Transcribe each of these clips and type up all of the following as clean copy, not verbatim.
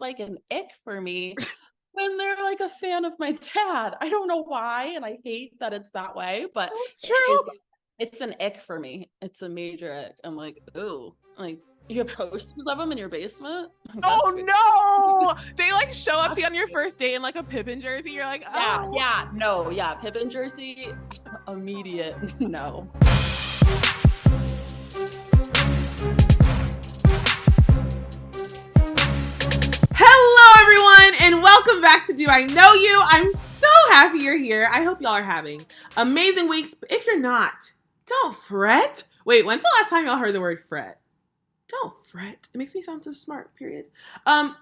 like an ick for me when they're like a fan of my dad. I don't know why, and I hate that it's that way, but That's it true. is it's an ick for me. It's a major ick. I'm like, "Ooh, like, you have posters of them in your basement? Like, that's weird." Oh no! They like show up to That's you on your weird. first date in like a Pippen jersey. You're like, Yeah, oh. yeah, no, yeah, Pippen jersey, immediate no. Hello, everyone, and welcome back to Do I Know You? I'm so happy you're here. I hope y'all are having amazing weeks. But if you're not, don't fret. Wait, when's the last time y'all heard the word fret? Don't fret. It makes me sound so smart, period. I'm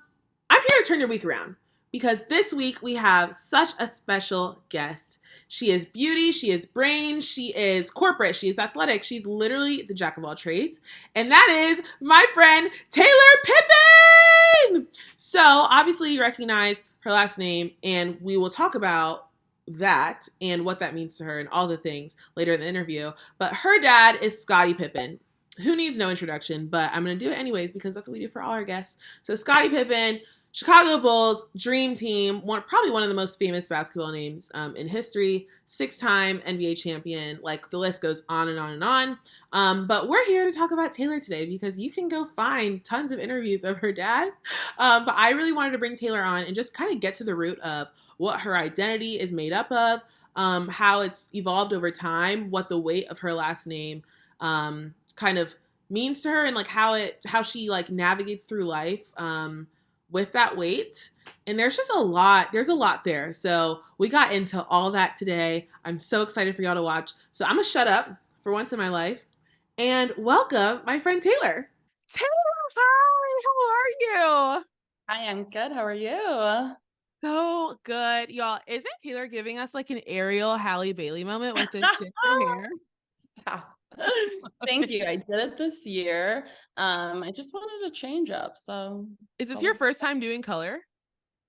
here to turn your week around because this week we have such a special guest. She is beauty, she is brains, she is corporate, she is athletic, she's literally the jack of all trades. And that is my friend Taylor Pippen. So obviously you recognize her last name, and we will talk about that and what that means to her and all the things later in the interview. But her dad is Scottie Pippen, who needs no introduction, but I'm going to do it anyways because that's what we do for all our guests. So Scottie Pippen, Chicago Bulls, Dream Team, probably one of the most famous basketball names in history, 6-time NBA champion, like the list goes on and on and on. But we're here to talk about Taylor today because you can go find tons of interviews of her dad. But I really wanted to bring Taylor on and just kind of get to the root of what her identity is made up of, how it's evolved over time, what the weight of her last name kind of means to her, and like how she like navigates through life with that weight. And there's a lot there. So we got into all that today. I'm so excited for y'all to watch. So I'm gonna shut up for once in my life and welcome my friend Taylor. Taylor, hi, how are you? I am good, how are you? So good, y'all. Isn't Taylor giving us like an Ariel Halle Bailey moment with this ginger hair? Stop. Thank you, I did it this year. I just wanted to change up, so Is this your color. first time doing color?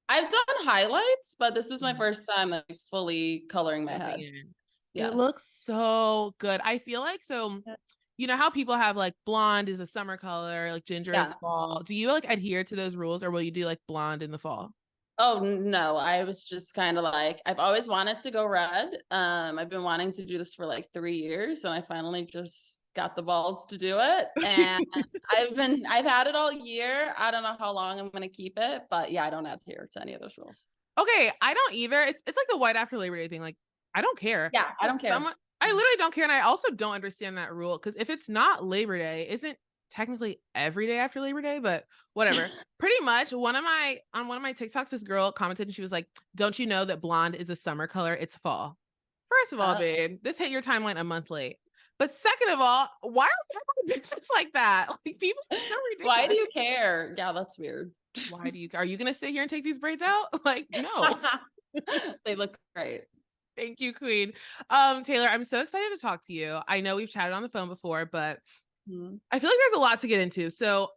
I've done highlights, but this is my first time like fully coloring my Jumping head. in. It Yes. looks so good. I feel like so you know how people have like blonde is a summer color, like ginger is Yeah. fall. Do you like adhere to those rules or will you do like blonde in the fall? Oh, no, I was just kind of like, I've always wanted to go red. I've been wanting to do this for like 3 years, and I finally just got the balls to do it. And I've had it all year. I don't know how long I'm gonna keep it, but yeah, I don't adhere to any of those rules. Okay, I don't either. It's like the white after Labor Day thing. Like, I don't care. Yeah, I But don't care. someone I literally don't care. And I also don't understand that rule. Because if it's not Labor Day, isn't technically every day after Labor Day, but whatever. Pretty much one of my TikToks, this girl commented and she was like, don't you know that blonde is a summer color? It's fall. First of all, Uh, babe, this hit your timeline a month late. But second of all, why are there bitches like that? Like people are so why do ridiculous. you care? Yeah, that's weird. Why do you are you gonna sit here and take these braids out? Like, no. They look great. Thank you, Queen. Taylor, I'm so excited to talk to you. I know we've chatted on the phone before, but Mhm. I feel like there's a lot to get into. So,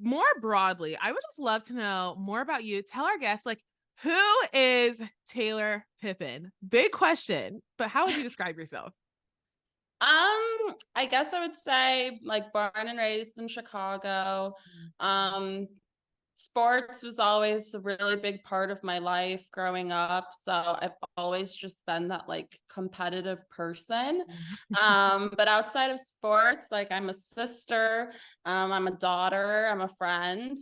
more broadly, I would just love to know more about you. Tell our guests, like, who is Taylor Pippen? Big question, but how would you describe yourself? I guess I would say like born and raised in Chicago. Um, Sports was always a really big part of my life growing up. So I've always just been that like competitive person. But outside of sports, like I'm a sister, I'm a daughter, I'm a friend.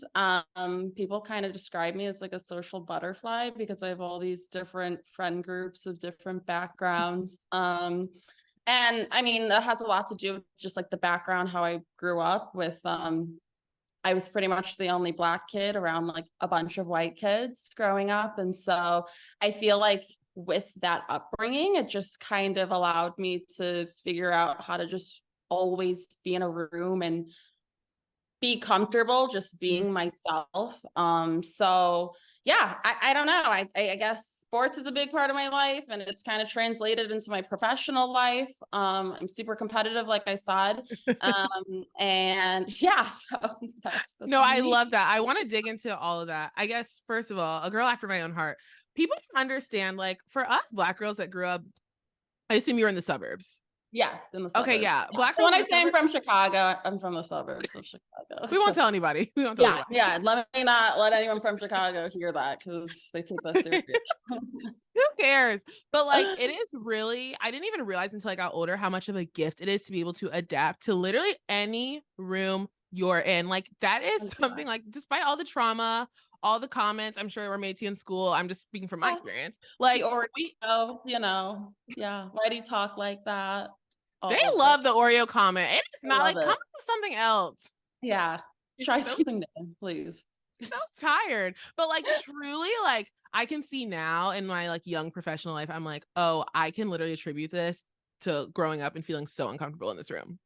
People kind of describe me as like a social butterfly because I have all these different friend groups of different backgrounds. And I mean, that has a lot to do with just like the background, how I grew up with, I was pretty much the only Black kid around like a bunch of white kids growing up. And so I feel like with that upbringing, it just kind of allowed me to figure out how to just always be in a room and be comfortable just being myself. So yeah, I don't know. I guess sports is a big part of my life, and it's kind of translated into my professional life. I'm super competitive, like I said. And yeah, so that's No, I me. love that. I want to dig into all of that. I guess, first of all, a girl after my own heart. People don't understand, like, for us Black girls that grew up, I assume you were in the suburbs. Yes, in the Okay, suburbs. yeah. Yeah. Black So girls when in I the say I'm suburbs. from Chicago, I'm from the suburbs of Chicago. We won't So tell anybody. We won't tell anybody. yeah. Let me not let anyone from Chicago hear that because they take that serious. Who cares? But like, it is really, I didn't even realize until I got older how much of a gift it is to be able to adapt to literally any room you're in. Like, that is something like, despite all the trauma, all the comments I'm sure were made to you in school, I'm just speaking from my experience. Like, the Oreo, yeah. Why do you talk like that? they All of it. love the Oreo comment. It is I not love like, come it. up with something else. Yeah. It's Try so something new, please. so tired. But like truly, like I can see now in my like young professional life, I'm like, oh, I can literally attribute this to growing up and feeling so uncomfortable in this room.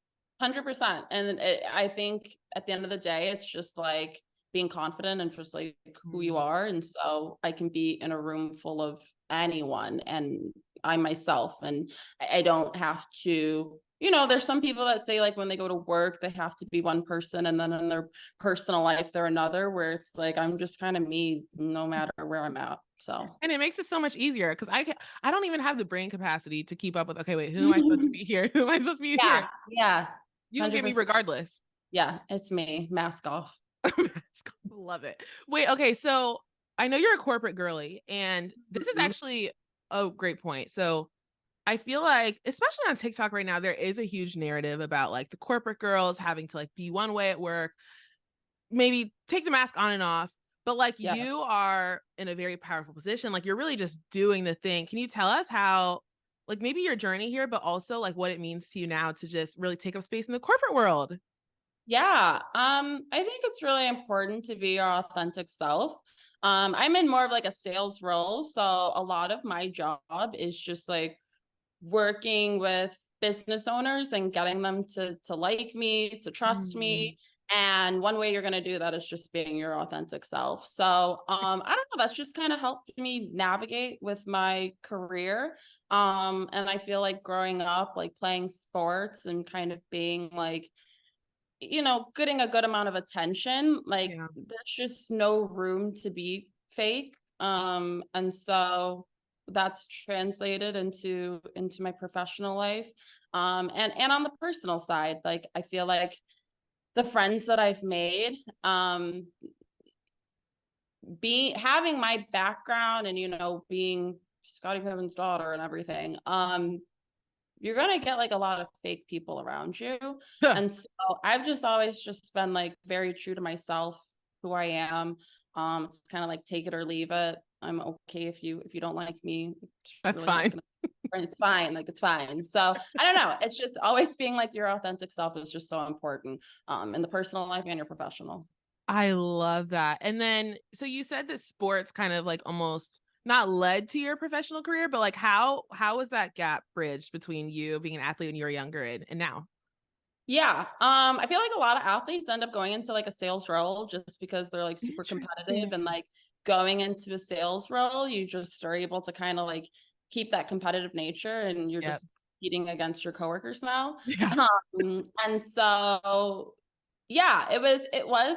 100%. And I think at the end of the day, it's just like being confident and just like who you are. And so I can be in a room full of anyone and I myself, and I don't have to, there's some people that say like when they go to work, they have to be one person. And then in their personal life, they're another, where it's like, I'm just kind of me no matter where I'm at. So, And it makes it so much easier because I don't even have the brain capacity to keep up with, okay, wait, who am I supposed to be here? Who am I supposed to be yeah, here? yeah, You don't get me 100%. regardless. Yeah, it's me. Mask off. Love it. Wait, okay, so I know you're a corporate girly, and this is Mhm. actually a great point. So I feel like, especially on TikTok right now, there is a huge narrative about like the corporate girls having to like be one way at work, maybe take the mask on and off. But like Yeah. you are in a very powerful position. Like you're really just doing the thing. Can you tell us how, like maybe your journey here, but also like what it means to you now to just really take up space in the corporate world? Yeah. I think it's really important to be your authentic self. I'm in more of like a sales role. So a lot of my job is just like working with business owners and getting them to like me, to trust Mm, me. And one way you're going to do that is just being your authentic self. So I don't know, that's just kind of helped me navigate with my career. And I feel like growing up, like playing sports and kind of being like, getting a good amount of attention, like yeah, there's just no room to be fake. And so that's translated into my professional life. And on the personal side, like I feel like the friends that I've made, having my background and being Scottie Pippen's daughter and everything, you're gonna get like a lot of fake people around you. And so I've just always just been like very true to myself, who I am. It's kind of like take it or leave it. I'm okay if you don't like me. It's that's really not fine. gonna it's fine. Like it's fine. So I don't know. It's just always being like your authentic self is just so important in the personal life and your professional. I love that. And then, so you said that sports kind of like almost not led to your professional career, but like how was that gap bridged between you being an athlete when you were younger and now? Yeah. I feel like a lot of athletes end up going into like a sales role just because they're like super competitive, and Interesting. like going into a sales role, you just are able to kind of like keep that competitive nature, and you're Yep. just competing against your coworkers now. Yeah. And so yeah, it was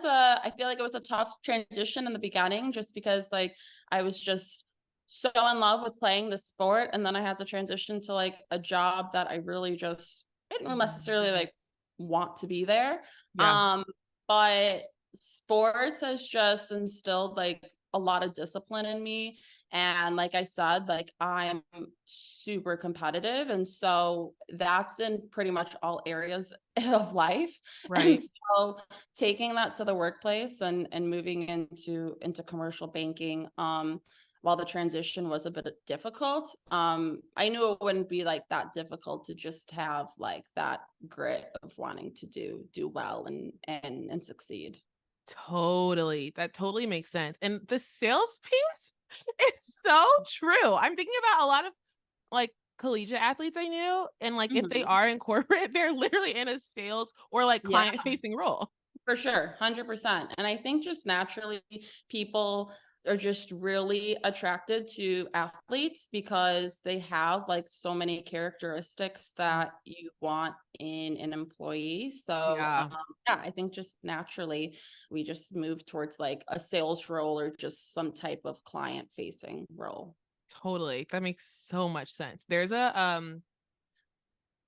I feel like it was a tough transition in the beginning just because like I was just so in love with playing the sport, and then I had to transition to like a job that I really just didn't necessarily like want to be there. Yeah. But sports has just instilled like a lot of discipline in me. And like I said, like I'm super competitive. And so that's in pretty much all areas of life. And Right. so taking that to the workplace and moving into commercial banking, while the transition was a bit difficult, I knew it wouldn't be like that difficult to just have like that grit of wanting to do well and succeed. Totally. That totally makes sense. And the sales piece is so true. I'm thinking about a lot of like collegiate athletes I knew, and like if they Mhm. are in corporate, they're literally in a sales or like Yeah, client facing role. for sure, 100%. And I think just naturally people are just really attracted to athletes because they have like so many characteristics that you want in an employee. So Yeah. yeah, I think just naturally we just move towards like a sales role or just some type of client facing role. Totally. That makes so much sense. There's a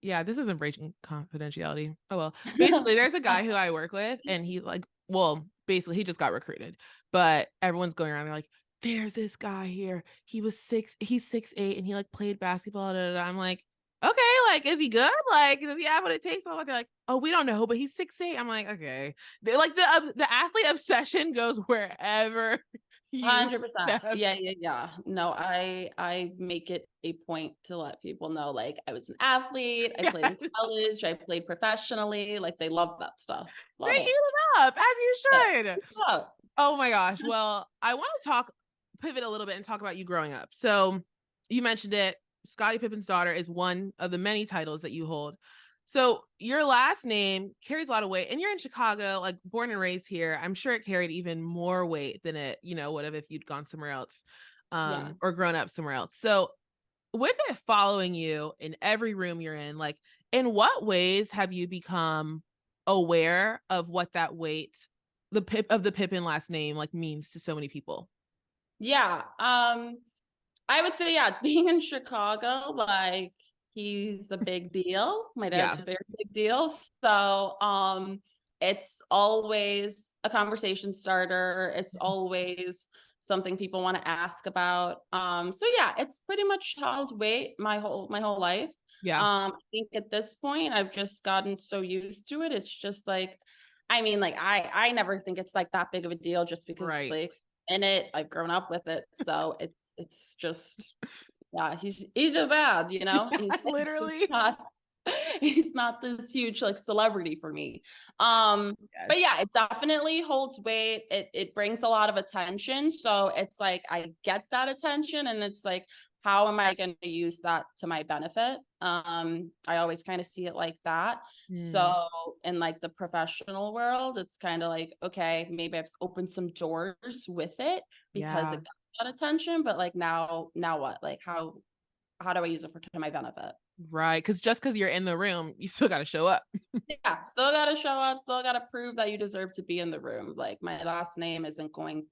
Yeah, this isn't breaching confidentiality. Oh well. Basically, there's a guy who I work with, and he's like, well, basically, he just got recruited, but everyone's going around. They're like, "There's this guy here. He's 6'8", and he like played basketball." Da, da, da. I'm like, okay, like, is he good? Like, does he have what it takes? Blah, blah. They're like, oh, we don't know, but he's 6'8". I'm like, okay. They're like the athlete obsession goes wherever you 100%. step. Yeah. No, I make it a point to let people know, like, I was an athlete, I played in Yeah. college, I played professionally, like, they love that stuff. They Love eat it. it up as you Yeah. should. Yeah. Oh my gosh. Well, I want to pivot a little bit and talk about you growing up. So you mentioned it. Scottie Pippen's daughter is one of the many titles that you hold. So your last name carries a lot of weight, and you're in Chicago, like born and raised here. I'm sure it carried even more weight than it, would have if you'd gone somewhere else, Yeah. or grown up somewhere else. So with it following you in every room you're in, like, in what ways have you become aware of what that weight, the Pippin last name, like, means to so many people? Yeah. I would say, yeah, being in Chicago, like, he's a big deal. My Yeah. dad's a very big deal. So, it's always a conversation starter. It's always something people want to ask about. So yeah, it's pretty much held weight my whole life. Yeah. I think at this point I've just gotten so used to it. It's just like, I mean, like, I never think it's like that big of a deal just because, Right. like, in it, I've grown up with it. So it's just, yeah, he's just bad, you know? Yeah, He's just literally. not he's not this huge like celebrity for me. But yeah, Yes. it definitely holds weight. It brings a lot of attention. So it's like I get that attention and it's like, how am I going to use that to my benefit? I always kind of see it like that. Hmm. So in like the professional world, it's kind of like, okay, maybe I've opened some doors with it because Yeah. it got that attention, but like now what? Like how do I use it to my benefit? Right. Because just because you're in the room, you still got to show up. Yeah, still gotta show up, still gotta prove that you deserve to be in the room. Like my last name isn't going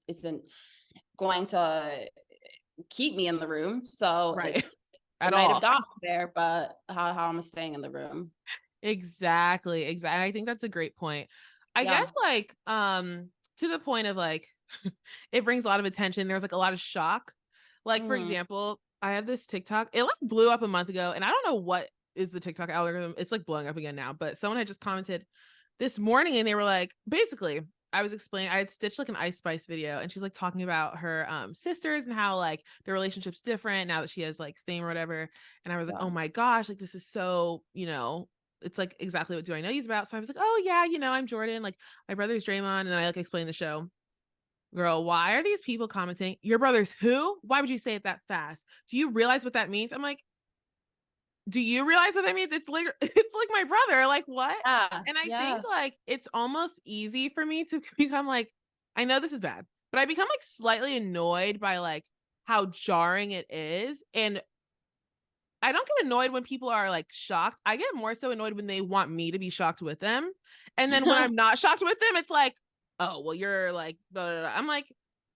to keep me in the room. So Right. it At might have all. got there, but how am I staying in the room? Exactly. Exactly. I think that's a great point. I Yeah. guess, like, to the point of like, it brings a lot of attention. There's like a lot of shock. Like, for Hmm. example, I have this TikTok. It like blew up a month ago, and I don't know what is the TikTok algorithm. It's like blowing up again now. But someone had just commented this morning, and they were like, basically, I was explaining, I had stitched like an Ice Spice video, and she's like talking about her sisters and how like their relationship's different now that she has like fame or whatever. And I was like, Yeah. oh my gosh, like this is so, it's like exactly what Do I Know You's about. So I was like, oh yeah, I'm Jordan. Like my brother's Draymond. And then I like explained the show. Girl, why are these people commenting? Your brother's who? Why would you say it that fast? Do you realize what that means? I'm like, do you realize what that means? It's like it's like my brother. Like what? Yeah. And I think Yeah. like it's almost easy for me to become like, I know this is bad, but I become like slightly annoyed by like how jarring it is. And I don't get annoyed when people are like shocked. I get more so annoyed when they want me to be shocked with them. And then when I'm not shocked with them, it's like, oh, well, you're like, blah, blah, blah. I'm like,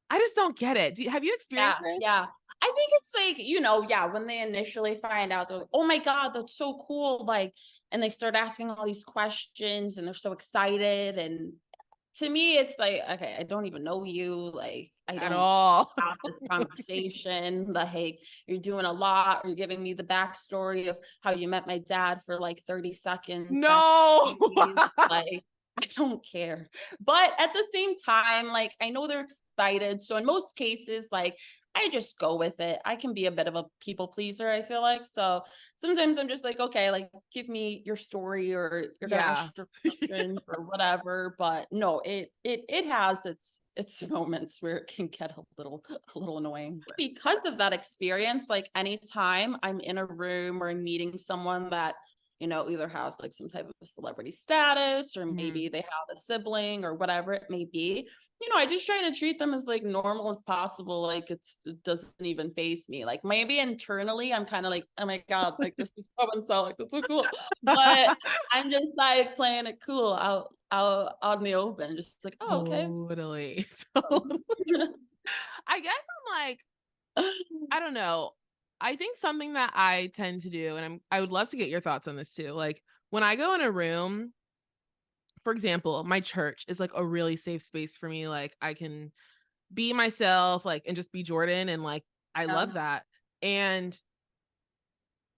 I just don't get it. Have you Yeah. experienced this? Yeah. I think it's like, yeah, when they initially find out, they're like, oh my God, that's so cool. Like, and they start asking all these questions and they're so excited. And to me, it's like, okay, I don't even know you. Like, I At don't all. have this conversation. Like, you're doing a lot, or you're giving me the backstory of how you met my dad for like 30 seconds. That's No. crazy. Like, I don't care. But at the same time, like, I know they're excited. So in most cases, like, I just go with it. I can be a bit of a people pleaser, I feel like. So sometimes I'm just like, okay, like, give me your story, or you're gonna Yeah. ask your questions or whatever. But no, it has its moments where it can get a little annoying. Because of that experience, like anytime I'm in a room or meeting someone that either has like some type of celebrity status, or Mhm. maybe they have a sibling or whatever it may be, I just try to treat them as like normal as possible. Like it doesn't even face me. Like maybe internally I'm kind of like, oh my God, like this is so and so, like that's so cool. But I'm just like playing it cool out in the open, just like, oh, okay. Totally. So. I guess I'm like, I don't know. I think something that I tend to do, and I would love to get your thoughts on this too. Like when I go in a room, for example, my church is like a really safe space for me. Like I can be myself, like, and just be Jordan. And like, I Yeah. love that. And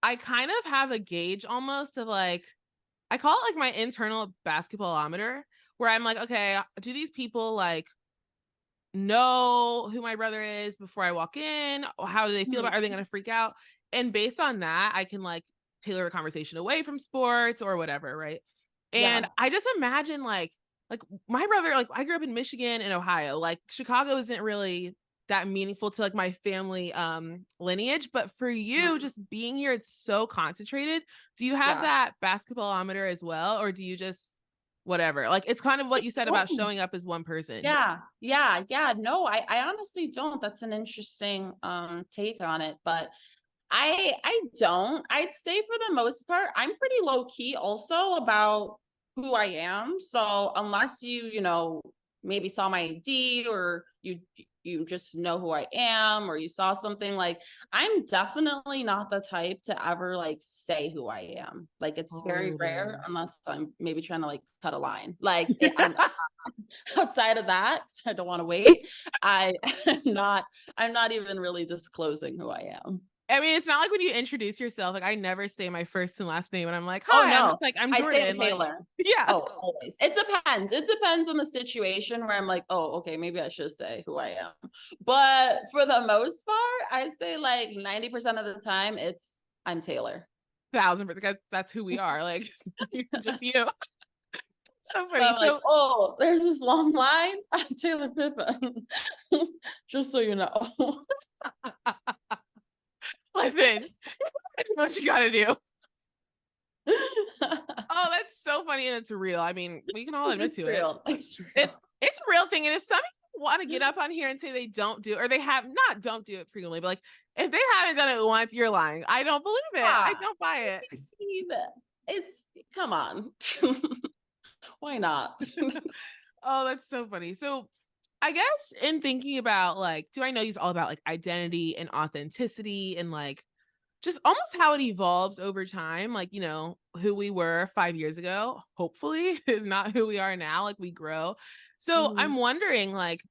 I kind of have a gauge almost of like, I call it like my internal basketballometer, where I'm like, okay, do these people like know who my brother is before I walk in? How do they feel about? Are they going to freak out? And based on that, I can like tailor the conversation away from sports or whatever, right? And Yeah. I just imagine like my brother, like I grew up in Michigan and Ohio. Like Chicago isn't really that meaningful to like my family lineage, but for you Mhm. just being here, it's so concentrated. Do you have Yeah. that basketballometer as well, or do you just whatever? Like it's kind of what you said about Oh, showing up as one person. yeah. Yeah. Yeah. No, I honestly don't. That's an interesting take on it, but I don't. I'd say for the most part, I'm pretty low key also about who I am. So unless maybe saw my ID or you just know who I am or you saw something, like I'm definitely not the type to ever like say who I am. Like it's very rare Totally. unless I'm maybe trying to like cut a line. Like I'm outside of that, 'cause I don't want to wait. I I'm not even really disclosing who I am. I mean, it's not like when you introduce yourself, like I never say my first and last name and I'm like, Oh hi, I'm no, just like, I'm I say Jordan. Like, Taylor. yeah. Oh, always. It depends. It depends on the situation where I'm like, oh, okay, maybe I should say who I am. But for the most part, I say like 90% of the time I'm Taylor. 1,000%, because that's who we are. Like just you. So So funny. I'm like, So oh, there's this long line. I'm Taylor Pippen. Just so you know. listen, I know what you gotta do. Oh, that's so funny and it's real. I mean, we can all admit It's to it. real. It's It's real. it's a real thing. And if some people want to get up on here and say they don't do, or they have not don't do it frequently, but like if they haven't done it once, you're lying. I don't believe it. I Ah, don't buy it. it's come on. Why not? Oh, that's so funny. So I guess in thinking about like, do I know you's all about like identity and authenticity and like just almost how it evolves over time. Like, who we were 5 years ago, hopefully, is not who we are now. Like, we grow. So Mhm. I'm wondering, like,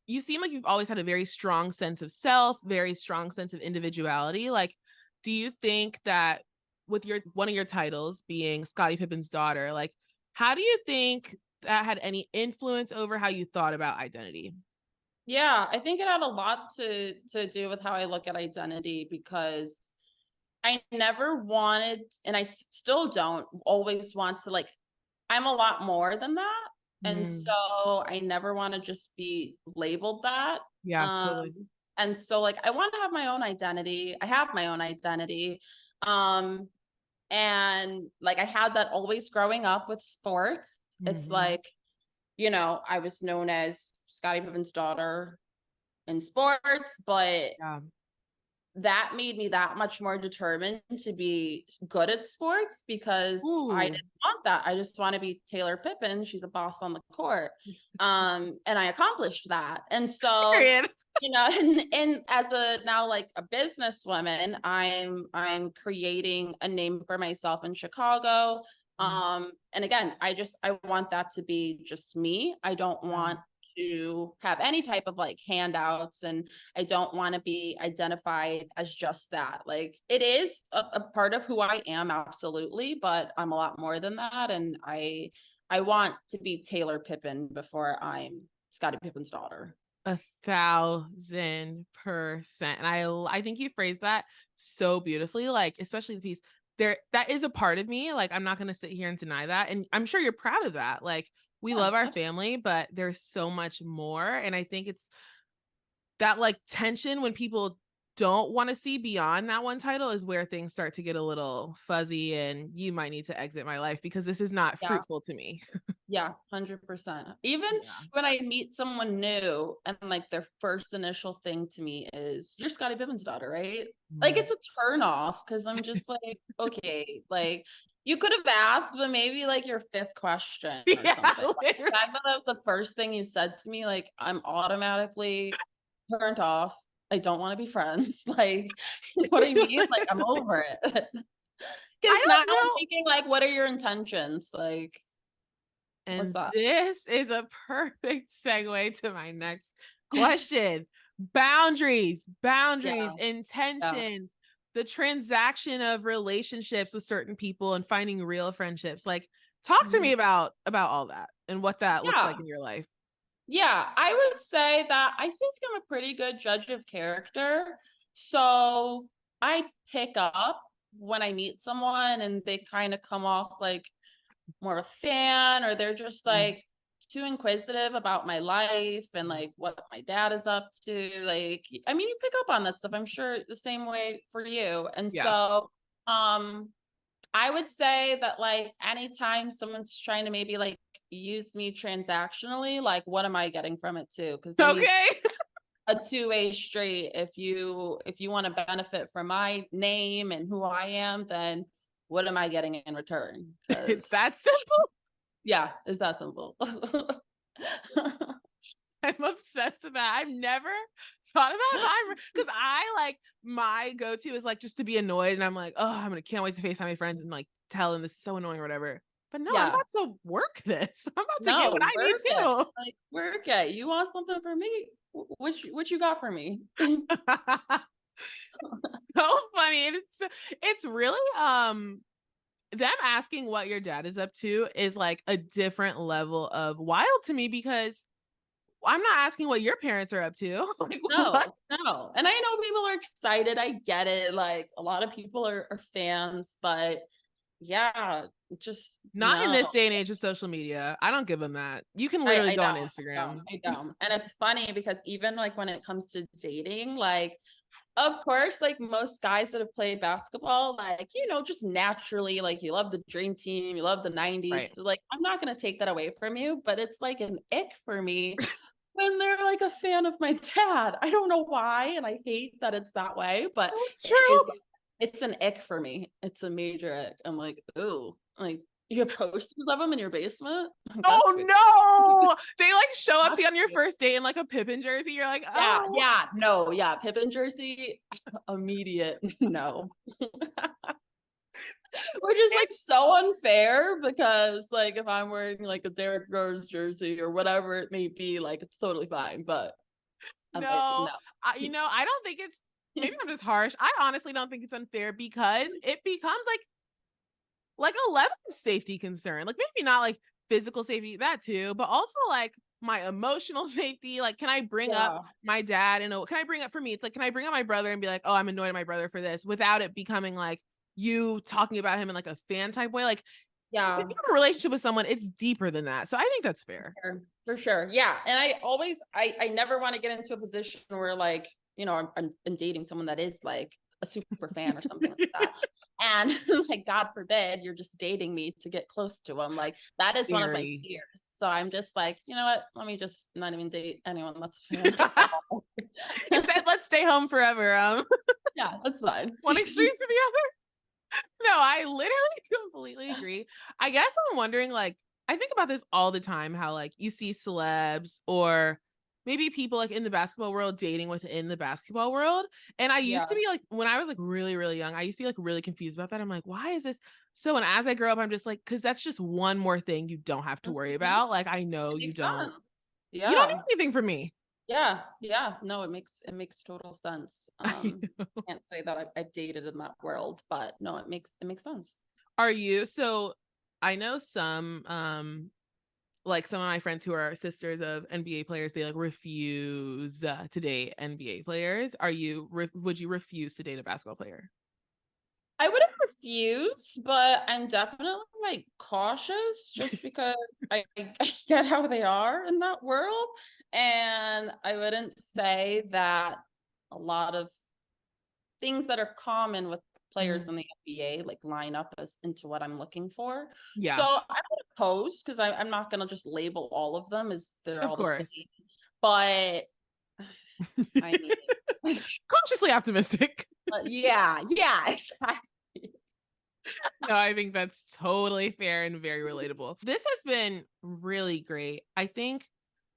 you seem like you've always had a very strong sense of self, very strong sense of individuality. Like, do you think that with your one of your titles being Scottie Pippen's daughter, like, how do you think that had any influence over how you thought about identity? Yeah, I think it had a lot to do with how I look at identity because I never wanted, and still don't always want to like, I'm a lot more than that. And Mm, so I never want to just be labeled that. yeah, Um, totally. and so like I want to have my own identity. I have my own identity. Um, and like I had that always growing up with sports. It's Hmm. like, I was known as Scottie Pippen's daughter in sports, but Yeah. that made me that much more determined to be good at sports because I Ooh. didn't want that. I just want to be Taylor Pippen. She's a boss on the court. And I accomplished that. And so, Period. and as a now like a businesswoman, I'm creating a name for myself in Chicago. And again, I want that to be just me. I don't Yeah. want to have any type of like handouts, and I don't want to be identified as just that. Like it is a part of who I am, absolutely, but I'm a lot more than that. And I want to be Taylor Pippen before I'm Scottie Pippen's daughter. 1,000%. And I think you phrased that so beautifully, like especially the piece there that is a part of me. Like I'm not gonna sit here and deny that. And I'm sure you're proud of that. Like we love our Yeah. family, but there's so much more. And I think it's that like tension when people don't want to see beyond that one title is where things start to get a little fuzzy and you might need to exit my life because this is not Yeah. fruitful to me. Yeah, 100%. Even Yeah. when I meet someone new and like their first initial thing to me is, you're Scottie Pippen's daughter, right? Like Mm. it's a turn off because I'm just like, okay, like you could have asked, but maybe like your fifth question or Yeah, something. Like, the literally. fact that that was the first thing you said to me, like I'm automatically turned off. I don't want to be friends. Like, you know what I mean? Like, I'm over it. Because I now don't I'm know. thinking, like, what are your intentions? Like, what's And that? this is a perfect segue to my next question. Boundaries, Yeah, yeah. intentions, the transaction of relationships with certain people and finding real friendships. Like, talk to Mhm. me about all that and what that looks like Yeah. in your life. Yeah, I would say that I feel like I'm a pretty good judge of character. So I pick up when I meet someone and they kind of come off like more of a fan, or they're just Mm. like too inquisitive about my life and like what my dad is up to. Like, I mean, you pick up on that stuff. I'm sure the same way for you. And Yeah. so, um, I would say that like anytime someone's trying to maybe like use me transactionally, like what am I getting from it too? Because I need Okay. a two-way street. If you want to benefit from my name and who I am, then what am I getting in return? It's Because that simple. yeah, it's that simple. I'm obsessed with that. I've never thought about it, but I'm because I like my go-to is like just to be annoyed, and I'm like, oh, can't wait to FaceTime my friends and like tell them this is so annoying or whatever. But no, I'm Yeah, about to work this. I'm about to get what no, I need work it. too. Like work it. You want something from me? What you got for me? So funny. And it's really them asking what your dad is up to is like a different level of wild to me because I'm not asking what your parents are up to. Like what? No, no. And I know people are excited. I get it. Like a lot of people are fans, but yeah, just Not in no. this day and age of social media. I don't give them that. You can I, literally I go on don't, Instagram. I don't. And it's funny because even like when it comes to dating, like of course, like most guys that have played basketball, like, just naturally, like you love the dream team, you love the 90s. Right. So like I'm not gonna take that away from you, but it's like an ick for me when they're like a fan of my dad. I don't know why, and I hate that it's that way, but That's it is, true. it's an ick for me. It's a major ick. I'm like, ooh, like you have posters of them in your basement? Like, that's weird. Oh no. They like show up to That's you on your weird. first date in like a Pippen jersey. You're like, Yeah, oh. yeah, no, yeah. Pippen jersey, immediate no. Which is like so unfair because like if I'm wearing like a Derrick Rose jersey or whatever it may be, like it's totally fine. But I'm like, No, no. I don't think it's, maybe I'm just harsh. I honestly don't think it's unfair because it becomes like a level of safety concern. Like maybe not like physical safety, that too, but also like my emotional safety. Like, can I bring up Yeah. my dad and can I bring up for me? It's like, can I bring up my brother and be like, oh, I'm annoyed at my brother for this without it becoming like you talking about him in like a fan type way? Like, if you Yeah. have a relationship with someone, it's deeper than that. So I think that's fair. For sure. Yeah. And I never want to get into a position where like, I'm dating someone that is like a super fan or something like that. And like, God forbid, you're just dating me to get close to him. Like that is one of my Scary. fears. So I'm just like, you know what? Let me just not even date anyone that's a fan at all. Instead, let's stay home forever. Yeah, that's fine. One extreme to the other. No, I literally completely agree. I guess I'm wondering, like, I think about this all the time, how like you see celebs or maybe people like in the basketball world dating within the basketball world. And I used to Yeah. be like, when I was like really, really young, I used to be like really confused about that. I'm like, why is this so? And as I grow up, I'm just like, because that's just one more thing you don't have to worry Mhm. about. Like, I know It you makes don't, sense. you don't need Yeah. anything from me. Yeah, yeah. No, it makes total sense. I know. Can't say that I've dated in that world, but no, it makes sense. Are you so I know some like some of my friends who are sisters of NBA players, they like refuse to date NBA players. Would you refuse to date a basketball player? I wouldn't refuse, but I'm definitely like cautious just because I get how they are in that world. And I wouldn't say that a lot of things that are common with players Mm. in the NBA like line up as into what I'm looking for. So Yeah, I'm not opposed because I'm not gonna just label all of them as they're of all the same. course. But I mean, Cautiously optimistic. yeah, yeah, exactly. No, I think that's totally fair and very relatable. This has been really great. I think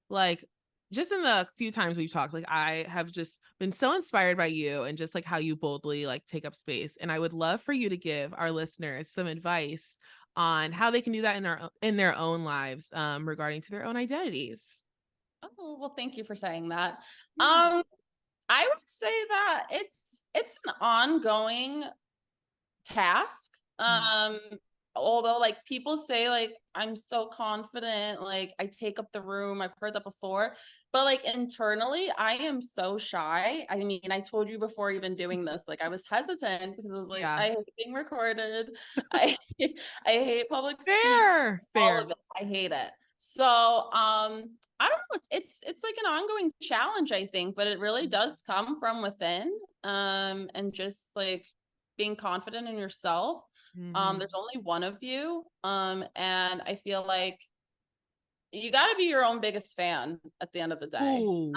like just in the few times we've talked, like I have just been so inspired by you and just like how you boldly like take up space. And I would love for you to give our listeners some advice on how they can do that in their own lives, regarding to their own identities. Oh, well, thank you for saying that. Yeah. I would say that it's an ongoing task. Mm. Although like people say like I'm so confident, like I take up the room. I've heard that before. But like internally, I am so shy. I mean, I told you before even doing this, like I was hesitant because I was like, Yeah. I hate being recorded. I I hate public speaking, all Fair. of it. I hate it. So I don't know, it's like an ongoing challenge, I think, but it really does come from within. And just like being confident in yourself. Mm-hmm. There's only one of you. And I feel like you got to be your own biggest fan at the end of the day. Ooh.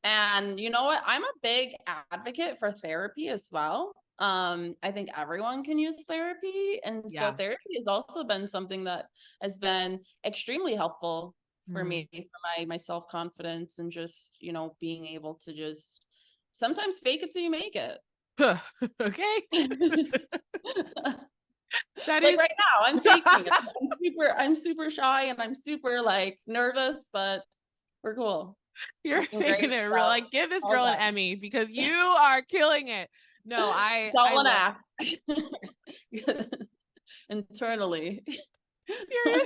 And you know what? I'm a big advocate for therapy as well. I think everyone can use therapy. And so Yeah. therapy has also been something that has been extremely helpful for Mm. me, for my self-confidence and just, being able to just sometimes fake it till you make it. Okay. That Like is right now, I'm faking it. I'm super shy and I'm super like nervous, but we're cool. You're I'm great. faking it real. So Like, give this all girl an that. Emmy because you are killing it. No, Don't I want to love act internally. you're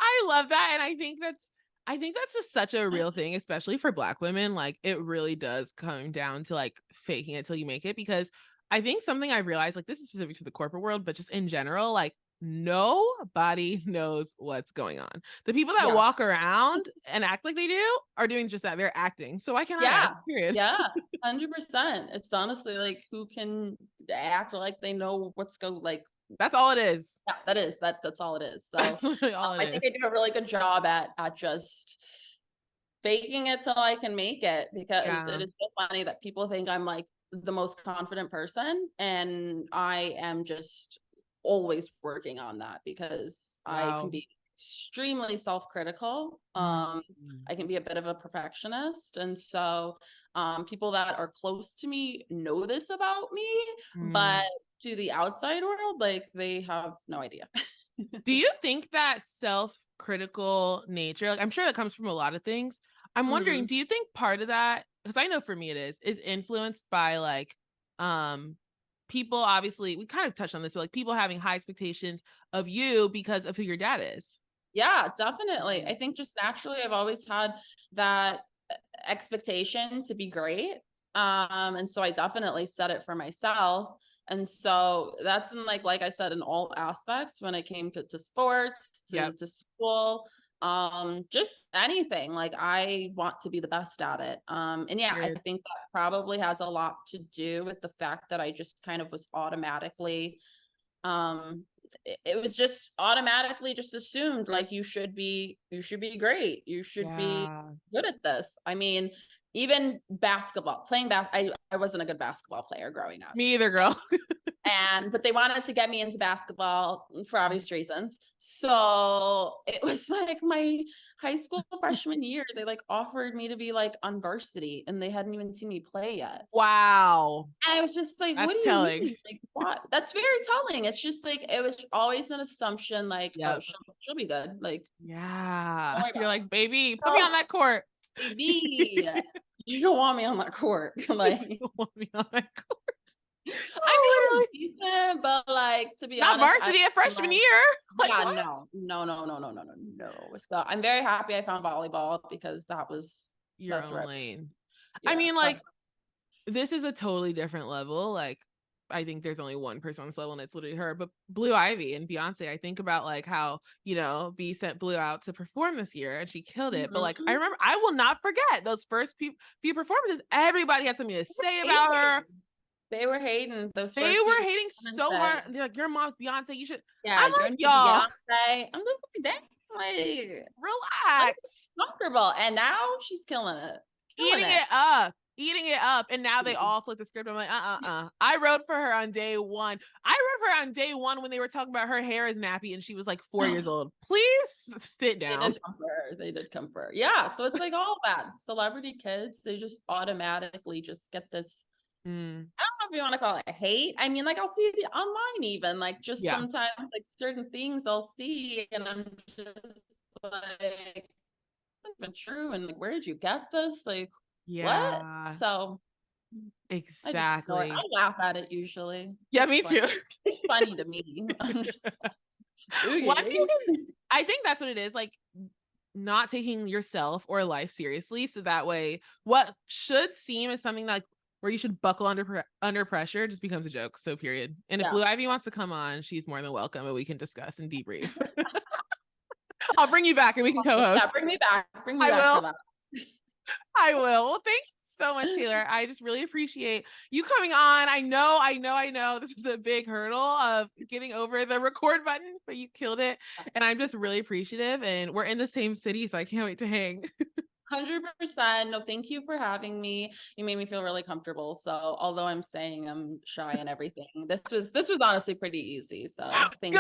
I love that. And I think that's just such a real thing, especially for Black women. Like it really does come down to like faking it till you make it. Because I think something I've realized, like this is specific to the corporate world, but just in general, like nobody knows what's going on. The people that Yeah. walk around and act like they do are doing just that. They're acting. So why can't I Yeah. act? Period. Yeah. 100%. It's honestly like who can act like they know like That's all it is. yeah, that's all it is. So That's literally all it I think I is. do a really good job at just faking it till I can make it, because Yeah. it is so funny that people think I'm like the most confident person, and I am just always working on that because I can Wow. be extremely self-critical. Mm. I can be a bit of a perfectionist, and so people that are close to me know this about me, Mm. but to the outside world, like they have no idea. Do you think that self-critical nature, like I'm sure that comes from a lot of things. I'm wondering, Mhm. do you think part of that, because I know for me it is influenced by like people, obviously, we kind of touched on this, but like people having high expectations of you because of who your dad is. Yeah, definitely. I think just naturally I've always had that expectation to be great. And so I definitely set it for myself. And so that's in like I said, in all aspects when it came to sports, Yep. to school, just anything. Like I want to be the best at it. And yeah, I Period. think that probably has a lot to do with the fact that I just kind of was automatically it was just automatically just assumed like you should be great, you should be Yeah. good at this. I mean, even basketball, I wasn't a good basketball player growing up, Me either, girl. but they wanted to get me into basketball for obvious reasons. So it was like my high school freshman year, they like offered me to be like on varsity and they hadn't even seen me play yet. Wow. And I was just like, what That's do you telling. mean? Like, what? That's very telling. It's just like, it was always an assumption, like, oh, Yep. she'll be good. Like, don't Yeah. worry You're about like, baby, it. put me on Oh, that court. baby, you don't want me on that court. Please Like, don't want me on that court. I mean, I was Oh, literally. decent, but like, to be Not honest, I varsity at feel freshman like, year. Like yeah, what? no. So I'm very happy I found volleyball because Your that's own right. lane. I Yeah. mean, like, this is a totally different level. Like, I think there's only one person on this level, and it's literally her. But Blue Ivy and Beyonce, I think about like how, B sent Blue out to perform this year and she killed it. But like, I Mhm. remember, I will not forget those first few performances. Everybody had something to say about her. They were hating those They first were few hating so hard. They're like, your mom's Beyonce. You should. yeah, I'm your like, new y'all, Beyonce. I'm just like, dang, like, I'm relax. comfortable. And now she's killing it. Killing Eating it. it up. Eating it up. And now they all flip the script. I'm like, I wrote for her on day one. I of her on day one when they were talking about her hair is nappy and she was like 4 years old. Please sit down. They did come for her. They did come for her. Yeah. So it's like all that celebrity kids, they just automatically just get this. I don't know if you want to call it hate. I mean, like I'll see it online even, like just sometimes like certain things I'll see and I'm just like, that's been true. And like, where did you get this? Like, what? So exactly. I laugh at it usually. Yeah, me too. It's funny to me. I'm just I think that's what it is. Like not taking yourself or life seriously. So that way what should seem as something like where you should buckle under pressure just becomes a joke. So period. And if Blue Ivy wants to come on, she's more than welcome and we can discuss and debrief. I'll bring you back and we can co-host. Yeah, bring me back. Bring me back for that. I will. Well, thank you so much, Taylor. I just really appreciate you coming on. I know this is a big hurdle of getting over the record button, but you killed it. And I'm just really appreciative. And we're in the same city, so I can't wait to hang. 100%. No, thank you for having me. You made me feel really comfortable. So although I'm saying I'm shy and everything, this was honestly pretty easy. So thanks.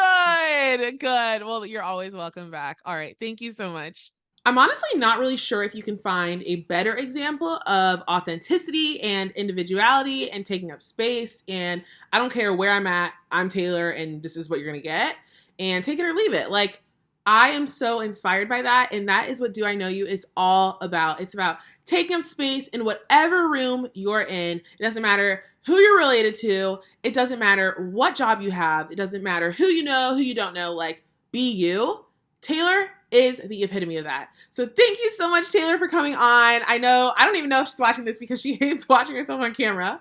Good. Well, you're always welcome back. All right. Thank you so much. I'm honestly not really sure if you can find a better example of authenticity and individuality and taking up space. And I don't care where I'm at, I'm Taylor and this is what you're going to get. And take it or leave it. Like, I am so inspired by that. And that is what Do I Know You is all about. It's about taking up space in whatever room you're in. It doesn't matter who you're related to. It doesn't matter what job you have. It doesn't matter who you know, who you don't know. Like, be you. Taylor is the epitome of that. So thank you so much, Taylor, for coming on. I don't even know if she's watching this because she hates watching herself on camera.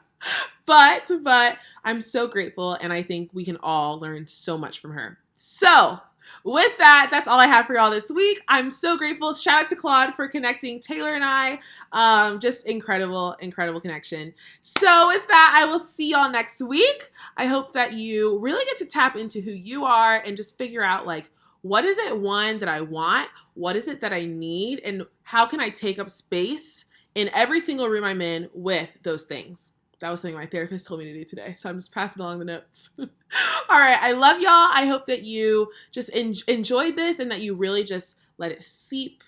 But I'm so grateful. And I think we can all learn so much from her. So with that, that's all I have for y'all this week. I'm so grateful. Shout out to Claude for connecting Taylor and I. Just incredible connection. So with that, I will see y'all next week. I hope that you really get to tap into who you are and just figure out like, what is it, one, that I want? What is it that I need? And how can I take up space in every single room I'm in with those things? That was something my therapist told me to do today. So I'm just passing along the notes. All right. I love y'all. I hope that you just enjoyed this and that you really just let it seep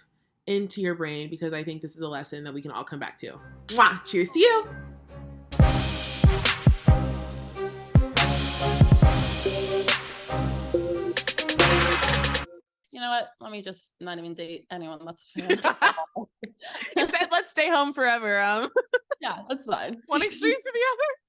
into your brain because I think this is a lesson that we can all come back to. Mwah! Cheers to you. You know what? Let me just not even date anyone. That's fine. Instead, let's stay home forever. Yeah, that's fine. One extreme to the other.